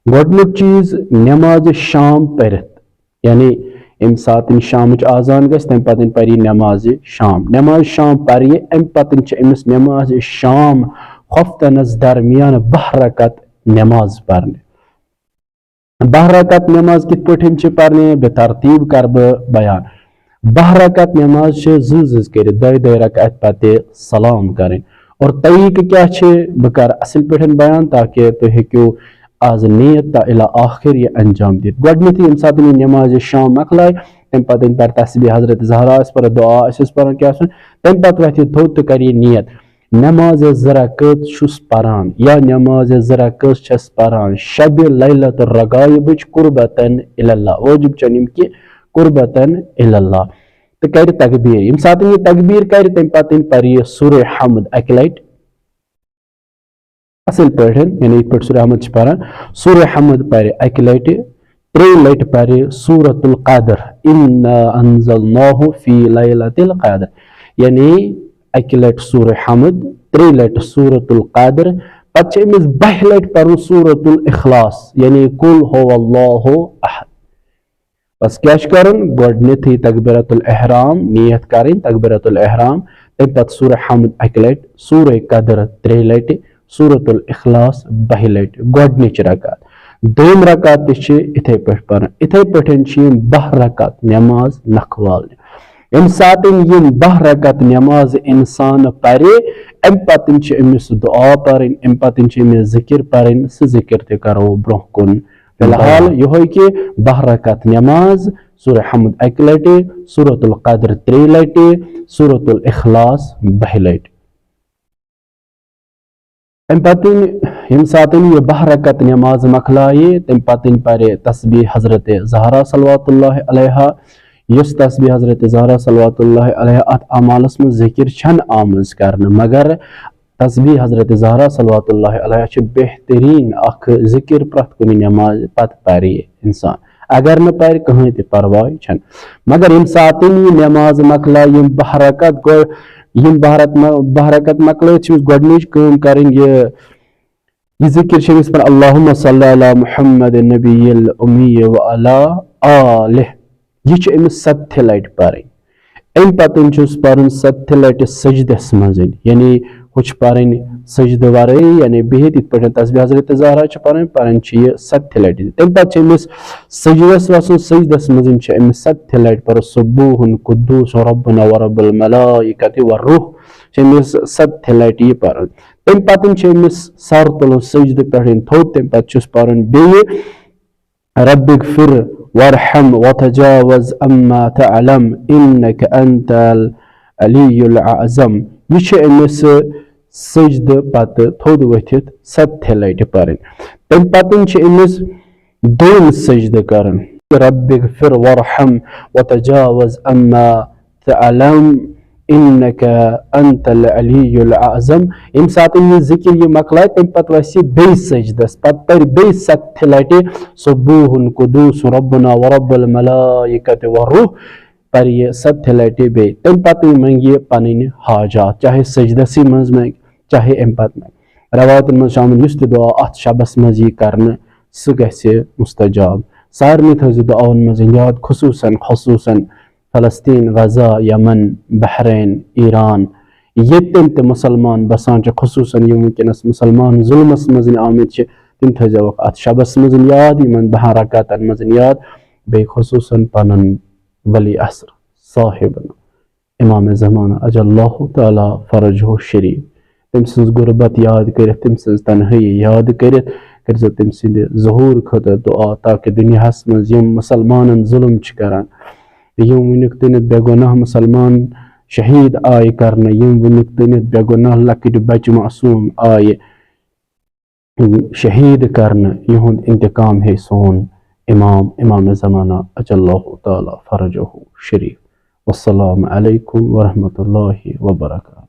गोडनुक चीज नमाज शाम परित यानी अम सात शाम आजान गस तम पतन पर नमाज शाम पर अम पतन अमिस नमाज शाम खफ्तनस दरमियान 12 रकत नमाज परने 12 रकत नमाज कित पठन परने बेतरतीब कर बयान 12 रकत नमाज जज कर 2 रकत पते सलाम करें और तरीक क्या बह कर असल पे बयान ताकि तुम हेक्यो आज नीयत इला आखिर ये अंजाम दित गोडनथ यम सात नमाज शाम मकलाय तम पतन पर तस्बीह हजरत ज़हरा पर दुआ पर क्या तम पत वथ थोद तो कर नियत नमाज ज़रकत छुस परान या नमाज ज़रकत छस परान शब लैलतुल रगाइब कुर्बतन इलल्लाह वाजिब चनिम कि कुर्बतन इलल्लाह तो कर तकबीर यम सात ये तकबीर कर तम पतन पर सूरह हम्द अक लट असल पे यानी इत सूरह हम्द पारान सूरह हम्द पर अक लट 3 लट पर सूरतुल क़द्र इन्ना अंज़लनाहु फी लैलतिल क़द्र यानी अक लट सूरह हम्द 3 लट सूरतुल क़द्र पत अमिस 20 लट पर सूरतुल इखलास यानी कुल हुवल्लाहु अहद बस क्या करन गोडनथ तकबीरतुल इहराम नियत करें तकबीरतुल इहराम तम पत सूरह हम्द अक लट सूरह क़द्र 3 लट सूरतुल इखलास 20 लट गोडनच रकात दोम रकात इथे पे 12 रकात नमाज नखवाल यम सात यम 12 रकात नमाज इंसान परे अम पतन अमिस दुआ परें अम पतन अमिस जिक्र परें सह जिक्र ते करो ब्रोह कुन फिलहाल यो कि 12 रकात नमाज सूरह हम्द अक लट सूरतुल क़द्र 3 लट सूरतुल इखलास 20 लट तम पतन यम सात यह 12 रकात नमाज मखलाये तम पतन पर तस्बीह हजरत ज़हरा सल्लल्लाहु अलैहा यस तस्बीह हजरत ज़हरा सल्लल्लाहु अलैहा अत अमालस में जिक्र छन आमज करन मगर तस्बीह हजरत ज़हरा सल्लल्लाहु अलैहा बेहतरीन अख जिक्र प्रत कुन नमाज पत पर इंसान अगर न पर कहीं ते परवाह छन मगर यम सात नमाज मखलाये यम 12 रकात गो यम 12 रकात मखलाये गोडनिच काम करें ये जिक्र शमीस पर अल्लाहुम्मा सल्ली अला मुहम्मद नबील उम्मी व अला आलिह यह अमिस 7 लट पर अम पतन पर 7 लट सजदस मज यानी हुच पर सजद वर यानी बिहित इत पे तस्बीह हजरत ज़हरा पर 7 लट तम पे अमिस सजदस वसन सजदस मज अमिस 7 लट पर सुब्बूहुन कुद्दूस रब्बुना व रब्बुल मलाइकति व रूह अमिस 7 लट यह पर तम पतन अमिस सर तुलन सजद पे थोद तम पे पारन बे रब्बिगफिर वरहम वतजावज अम्मा तअलम इन्नक अंतल अलियुल अज़म यह अमिस सजद पत थोद वथित 7 लट पर तम पतन अमिस दोम सजद करन रब्बिगफिर वरहम वतजावज अम्मा तअलम इन्नक अंतल अलियुल अज़म यम सात यह जिक्र यह मकलाय तम पत वस बे सजदस पत पर बे 7 लट सुब्बूहुन कुद्दूस रब्बुना व रब्बुल मलाइकति व रूह पर यह 7 लट बे तम पत मंगे पन हाजात चाहे सजदसी मज में चाहे अम पत में रवायत मज शामिल युस दुआ अत शबस मज यह कर सह गि मुस्तजाब सारनी थो दुआन मज याद खसूसन फलस्तीन गजा यमन बहरैन ईरान ये तम मुसलमान बसान खसूसन यम वनकस मुसलमान जुल्मस मज आमित तम थो अत शबस मज याद इन 12 रकातन मज याद बे खसूसन पन वली असर साहिबन इमाम ज़माना अजल्लाहु तआला फरजहु शरीफ तम सज गुरबत याद कर तम सज तन्हाई याद कर तम सद ज़हूर खतर दुआ ताकि दुनियास मज यम मुसलमान जुल्म करान यम वनुक तनित बेगुनाह मुसलमान शहीद आय करने यम वनुक तनित बेगुनाह लकट बच मासूम आय शहीद करने युहुंद इंतकाम है सोन इमाम ज़माना अजल्लाहु तआला फरजहु शरीफ वस्सलामु अलैकुम व रहमतुल्लाहि व बरकातहू।